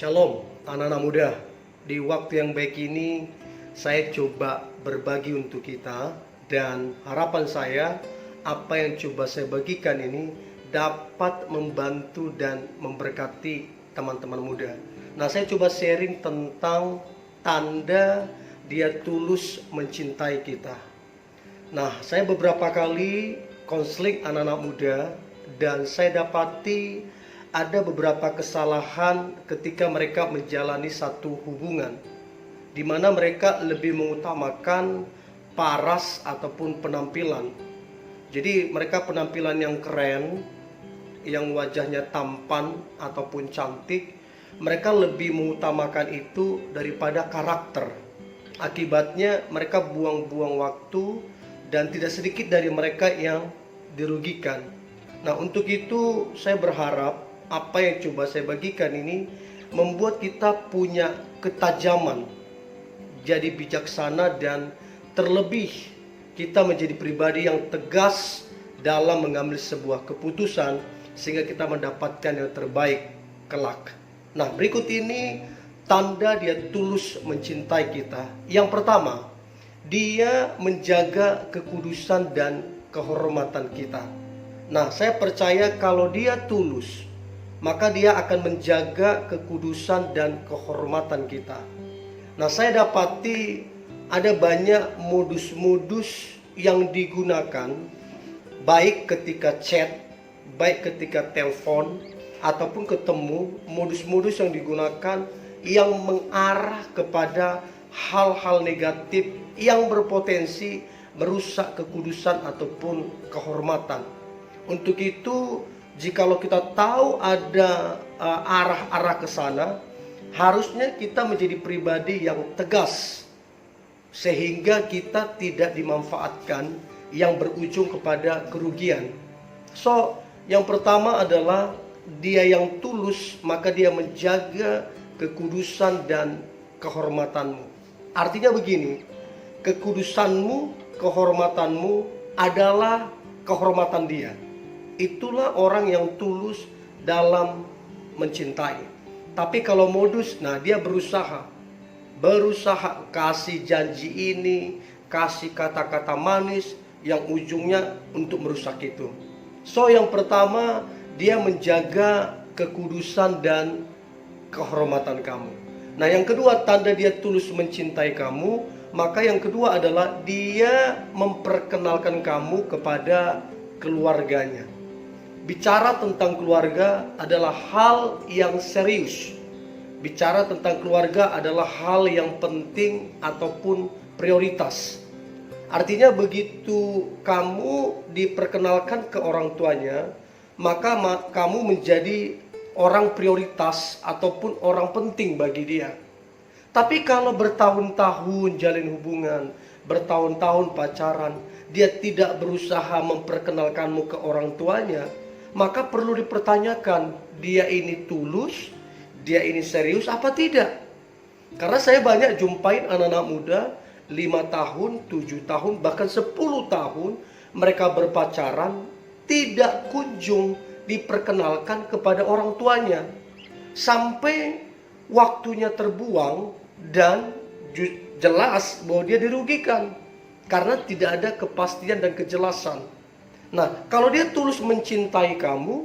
Shalom anak-anak muda. Di waktu yang baik ini saya coba berbagi untuk kita, dan harapan saya apa yang coba saya bagikan ini dapat membantu dan memberkati teman-teman muda. Nah, saya coba sharing tentang tanda dia tulus mencintai kita. Nah, saya beberapa kali konseling anak-anak muda dan saya dapati ada beberapa kesalahan ketika mereka menjalani satu hubungan di mana mereka lebih mengutamakan paras ataupun penampilan. Jadi mereka penampilan yang keren, yang wajahnya tampan ataupun cantik, mereka lebih mengutamakan itu daripada karakter. Akibatnya mereka buang-buang waktu dan tidak sedikit dari mereka yang dirugikan. Nah, untuk itu saya berharap apa yang coba saya bagikan ini membuat kita punya ketajaman, jadi bijaksana, dan terlebih kita menjadi pribadi yang tegas dalam mengambil sebuah keputusan sehingga kita mendapatkan yang terbaik kelak. Nah, berikut ini tanda dia tulus mencintai kita. Yang pertama, dia menjaga kekudusan dan kehormatan kita. Nah, saya percaya kalau dia tulus, maka dia akan menjaga kekudusan dan kehormatan kita. Nah, saya dapati ada banyak modus-modus yang digunakan, baik ketika chat, baik ketika telepon, ataupun ketemu. Modus-modus yang digunakan yang mengarah kepada hal-hal negatif yang berpotensi merusak kekudusan ataupun kehormatan. Untuk itu, jikalau kita tahu ada arah-arah ke sana, harusnya kita menjadi pribadi yang tegas sehingga kita tidak dimanfaatkan yang berujung kepada kerugian. So, yang pertama adalah dia yang tulus, maka dia menjaga kekudusan dan kehormatanmu. Artinya begini, kekudusanmu, kehormatanmu adalah kehormatan dia. Itulah orang yang tulus dalam mencintai. Tapi kalau modus, nah dia berusaha kasih janji ini, kasih kata-kata manis yang ujungnya untuk merusak itu. So, yang pertama, dia menjaga kekudusan dan kehormatan kamu. Nah, yang kedua, tanda dia tulus mencintai kamu, maka yang kedua adalah dia memperkenalkan kamu kepada keluarganya. Bicara tentang keluarga adalah hal yang serius. Bicara tentang keluarga adalah hal yang penting ataupun prioritas. Artinya begitu kamu diperkenalkan ke orang tuanya, maka kamu menjadi orang prioritas ataupun orang penting bagi dia. Tapi kalau bertahun-tahun jalin hubungan, bertahun-tahun pacaran, dia tidak berusaha memperkenalkanmu ke orang tuanya, maka perlu dipertanyakan, dia ini tulus, dia ini serius apa tidak? Karena saya banyak jumpain anak-anak muda 5 tahun, 7 tahun, bahkan 10 tahun mereka berpacaran, tidak kunjung diperkenalkan kepada orang tuanya. Sampai waktunya terbuang dan jelas bahwa dia dirugikan karena tidak ada kepastian dan kejelasan. Nah, kalau dia tulus mencintai kamu,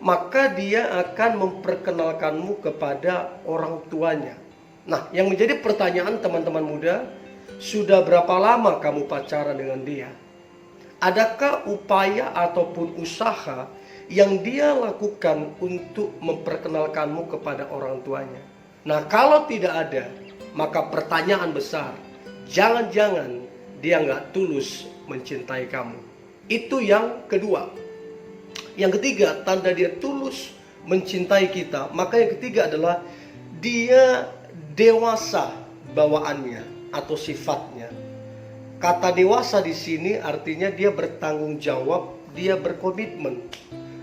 maka dia akan memperkenalkanmu kepada orang tuanya. Nah, yang menjadi pertanyaan teman-teman muda, sudah berapa lama kamu pacaran dengan dia? Adakah upaya ataupun usaha yang dia lakukan untuk memperkenalkanmu kepada orang tuanya? Nah, kalau tidak ada, maka pertanyaan besar, jangan-jangan dia nggak tulus mencintai kamu. Itu yang kedua. Yang ketiga, tanda dia tulus mencintai kita, maka yang ketiga adalah dia dewasa bawaannya atau sifatnya. Kata dewasa di sini artinya dia bertanggung jawab, dia berkomitmen.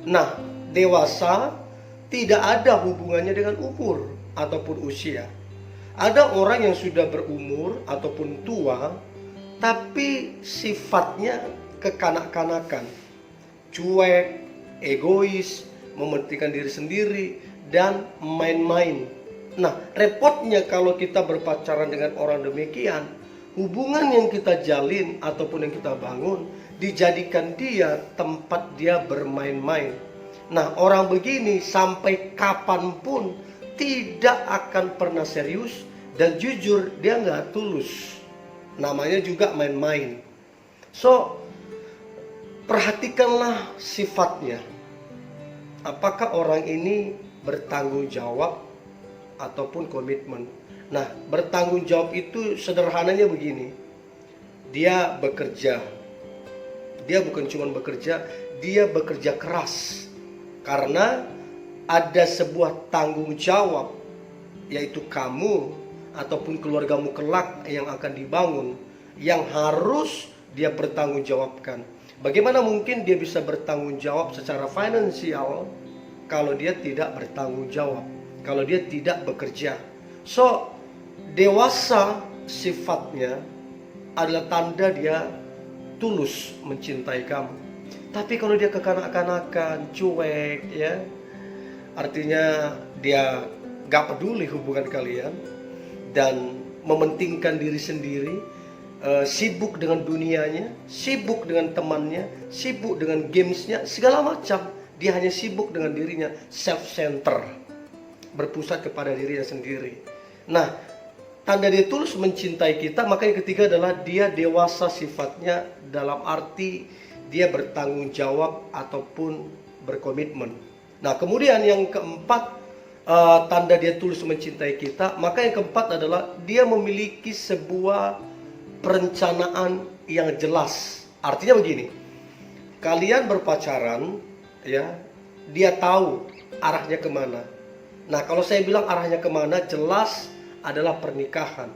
Nah, dewasa tidak ada hubungannya dengan umur ataupun usia. Ada orang yang sudah berumur ataupun tua, tapi sifatnya kekanak-kanakan, cuek, egois, mementingkan diri sendiri, dan main-main. Nah, repotnya kalau kita berpacaran dengan orang demikian, hubungan yang kita jalin ataupun yang kita bangun dijadikan dia tempat dia bermain-main. Nah, orang begini sampai kapanpun tidak akan pernah serius dan jujur, dia nggak tulus. Namanya juga main-main. So, perhatikanlah sifatnya. Apakah orang ini bertanggung jawab ataupun komitmen. Nah, bertanggung jawab itu sederhananya begini. Dia bekerja. Dia bukan cuma bekerja, dia bekerja keras. Karena ada sebuah tanggung jawab, yaitu kamu ataupun keluargamu kelak yang akan dibangun, yang harus dia bertanggung jawabkan. Bagaimana mungkin dia bisa bertanggung jawab secara finansial kalau dia tidak bertanggung jawab, kalau dia tidak bekerja? So, dewasa sifatnya adalah tanda dia tulus mencintai kamu. Tapi kalau dia kekanak-kanakan, cuek, ya, artinya dia gak peduli hubungan kalian dan mementingkan diri sendiri, sibuk dengan dunianya, sibuk dengan temannya, sibuk dengan gamesnya, segala macam. Dia hanya sibuk dengan dirinya, self-center, berpusat kepada dirinya sendiri. Nah, tanda dia tulus mencintai kita, maka yang ketiga adalah dia dewasa sifatnya, dalam arti dia bertanggung jawab ataupun berkomitmen. Nah, kemudian yang keempat, tanda dia tulus mencintai kita, maka yang keempat adalah dia memiliki sebuah perencanaan yang jelas. Artinya begini, kalian berpacaran, ya, dia tahu arahnya kemana. Nah, kalau saya bilang arahnya kemana, jelas adalah pernikahan.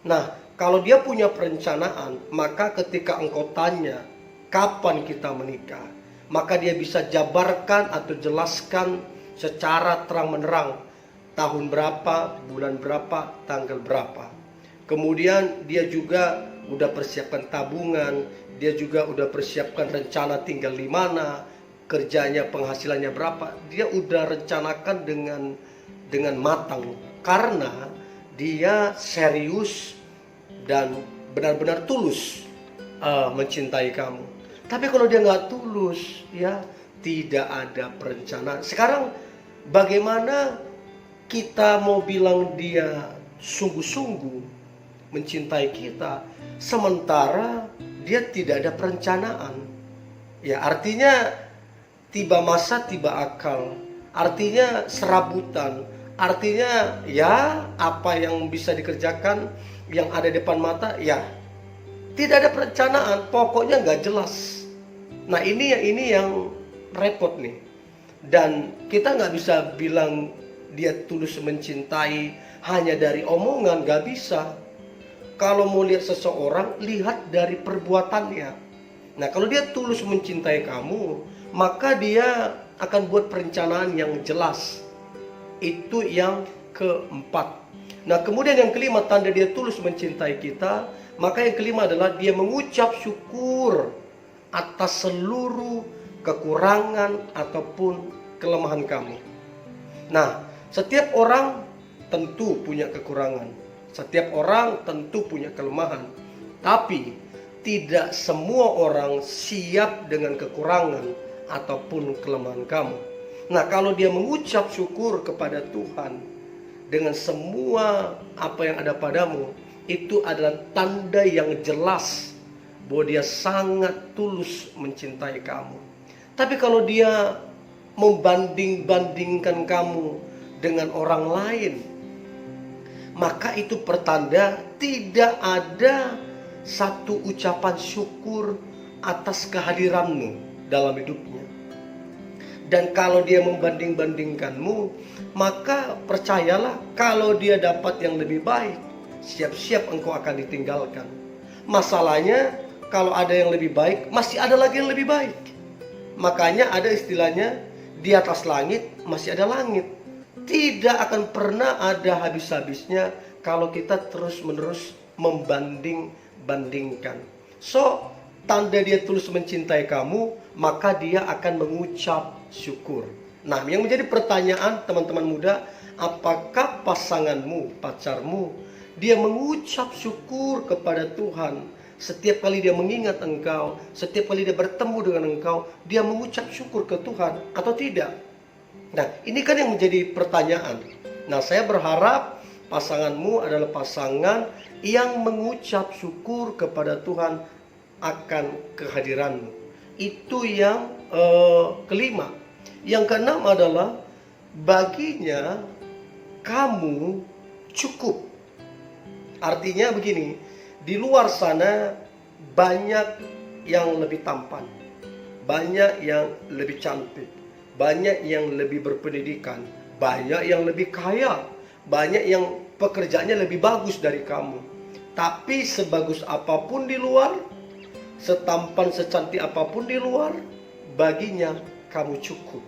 Nah, kalau dia punya perencanaan, maka ketika engkau tanya kapan kita menikah, maka dia bisa jabarkan atau jelaskan secara terang menerang tahun berapa, bulan berapa, tanggal berapa. Kemudian dia juga udah persiapkan tabungan, dia juga udah persiapkan rencana tinggal di mana, kerjanya, penghasilannya berapa. Dia udah rencanakan dengan matang karena dia serius dan benar-benar tulus mencintai kamu. Tapi kalau dia nggak tulus, ya, tidak ada perencanaan. Sekarang bagaimana kita mau bilang dia sungguh-sungguh mencintai kita, sementara dia tidak ada perencanaan? Ya, artinya tiba masa tiba akal, artinya serabutan, artinya ya apa yang bisa dikerjakan, yang ada di depan mata, ya tidak ada perencanaan, pokoknya nggak jelas. Nah, ini yang repot nih. Dan kita nggak bisa bilang dia tulus mencintai hanya dari omongan, nggak bisa. Kalau mau lihat seseorang, lihat dari perbuatannya. Nah, kalau dia tulus mencintai kamu, maka dia akan buat perencanaan yang jelas. Itu yang keempat. Nah, kemudian yang kelima, tanda dia tulus mencintai kita, maka yang kelima adalah dia mengucap syukur atas seluruh kekurangan ataupun kelemahan kamu. Nah, setiap orang tentu punya kekurangan, setiap orang tentu punya kelemahan, tapi tidak semua orang siap dengan kekurangan ataupun kelemahan kamu. Nah, kalau dia mengucap syukur kepada Tuhan dengan semua apa yang ada padamu, itu adalah tanda yang jelas bahwa dia sangat tulus mencintai kamu. Tapi kalau dia membanding-bandingkan kamu dengan orang lain, maka itu pertanda tidak ada satu ucapan syukur atas kehadiranmu dalam hidupnya. Dan kalau dia membanding-bandingkanmu, maka percayalah, kalau dia dapat yang lebih baik, siap-siap engkau akan ditinggalkan. Masalahnya, kalau ada yang lebih baik, masih ada lagi yang lebih baik. Makanya ada istilahnya, di atas langit masih ada langit. Tidak akan pernah ada habis-habisnya kalau kita terus-menerus membanding-bandingkan. So, tanda dia tulus mencintai kamu, maka dia akan mengucap syukur. Nah, yang menjadi pertanyaan teman-teman muda, apakah pasanganmu, pacarmu, dia mengucap syukur kepada Tuhan setiap kali dia mengingat engkau, setiap kali dia bertemu dengan engkau, dia mengucap syukur ke Tuhan atau tidak? Nah, ini kan yang menjadi pertanyaan. Nah, saya berharap pasanganmu adalah pasangan yang mengucap syukur kepada Tuhan akan kehadiranmu. Itu yang kelima. Yang keenam adalah baginya kamu cukup. Artinya begini, di luar sana banyak yang lebih tampan, banyak yang lebih cantik, banyak yang lebih berpendidikan, banyak yang lebih kaya, banyak yang pekerjaannya lebih bagus dari kamu. Tapi sebagus apapun di luar, setampan secantik apapun di luar, baginya kamu cukup.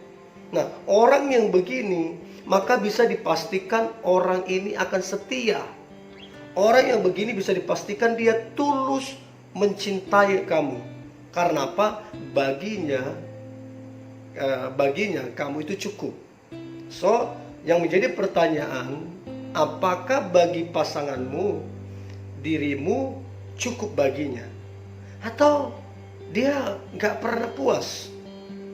Nah, orang yang begini maka bisa dipastikan orang ini akan setia. Orang yang begini bisa dipastikan dia tulus mencintai kamu. Karena apa? Baginya kamu itu cukup. So, yang menjadi pertanyaan, apakah bagi pasanganmu, dirimu cukup baginya? Atau dia gak pernah puas?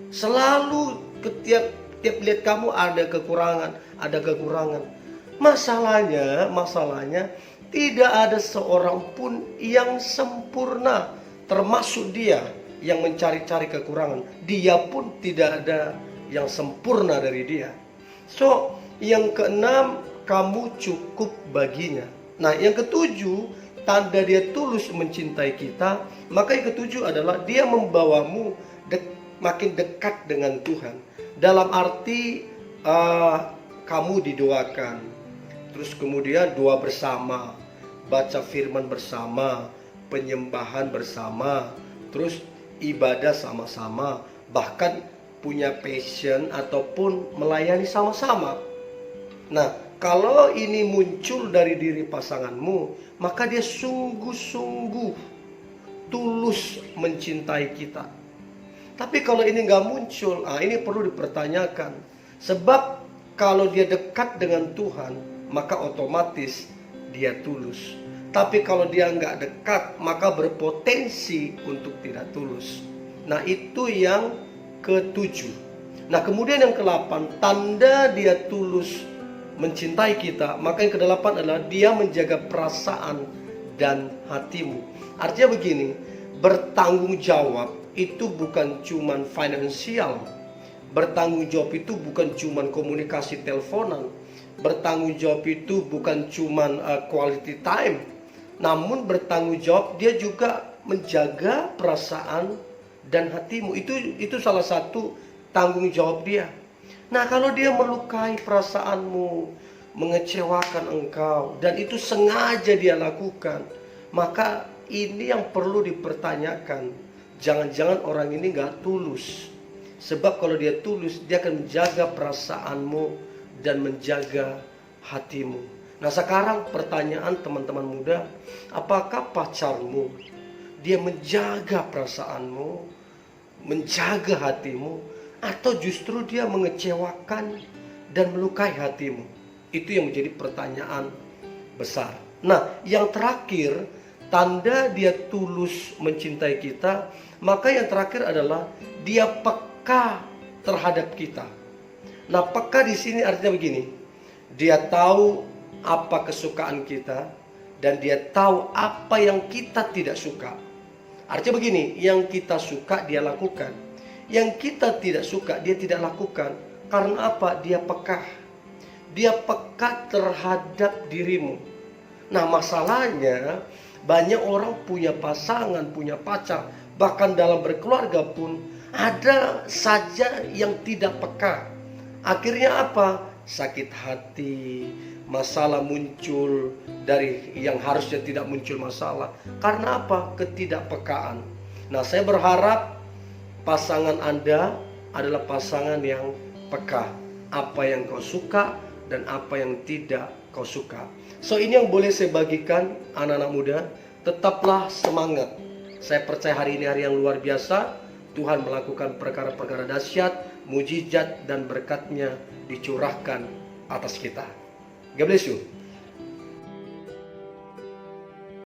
Selalu tiap lihat kamu ada kekurangan. Masalahnya tidak ada seorang pun yang sempurna, termasuk dia yang mencari-cari kekurangan. Dia pun tidak ada yang sempurna dari dia. So, yang keenam, kamu cukup baginya. Nah, yang ketujuh, tanda dia tulus mencintai kita, maka yang ketujuh adalah dia membawamu makin dekat dengan Tuhan. Dalam arti kamu didoakan, terus kemudian doa bersama, baca firman bersama, penyembahan bersama, terus ibadah sama-sama, bahkan punya passion ataupun melayani sama-sama. Nah, kalau ini muncul dari diri pasanganmu, maka dia sungguh-sungguh tulus mencintai kita. Tapi kalau ini nggak muncul, ini perlu dipertanyakan. Sebab kalau dia dekat dengan Tuhan, maka otomatis dia tulus. Tapi kalau dia nggak dekat, maka berpotensi untuk tidak tulus. Nah, itu yang ketujuh. Nah, kemudian yang kedelapan, tanda dia tulus mencintai kita, maka yang kedelapan adalah dia menjaga perasaan dan hatimu. Artinya begini, bertanggung jawab itu bukan cuman finansial. Bertanggung jawab itu bukan cuman komunikasi teleponan. Bertanggung jawab itu bukan cuman quality time. Namun bertanggung jawab dia juga menjaga perasaan dan hatimu. Itu salah satu tanggung jawab dia. Nah, kalau dia melukai perasaanmu, mengecewakan engkau, dan itu sengaja dia lakukan, maka ini yang perlu dipertanyakan. Jangan-jangan orang ini gak tulus. Sebab kalau dia tulus, dia akan menjaga perasaanmu dan menjaga hatimu. Nah, sekarang pertanyaan teman-teman muda, apakah pacarmu dia menjaga perasaanmu, menjaga hatimu, atau justru dia mengecewakan dan melukai hatimu? Itu yang menjadi pertanyaan besar. Nah, yang terakhir, tanda dia tulus mencintai kita, maka yang terakhir adalah dia peka terhadap kita. Nah, peka di sini artinya begini, dia tahu apa kesukaan kita dan dia tahu apa yang kita tidak suka. Artinya begini, yang kita suka dia lakukan, yang kita tidak suka dia tidak lakukan. Karena apa? Dia peka. Dia peka terhadap dirimu. Nah, masalahnya banyak orang punya pasangan, punya pacar, bahkan dalam berkeluarga pun ada saja yang tidak peka. Akhirnya apa? Sakit hati, masalah muncul dari yang harusnya tidak muncul masalah. Karena apa? Ketidakpekaan. Nah, saya berharap pasangan Anda adalah pasangan yang peka. Apa yang kau suka dan apa yang tidak kau suka. So, ini yang boleh saya bagikan anak-anak muda. Tetaplah semangat. Saya percaya hari ini hari yang luar biasa. Tuhan melakukan perkara-perkara dahsyat, mujizat dan berkat-Nya dicurahkan atas kita. God bless you.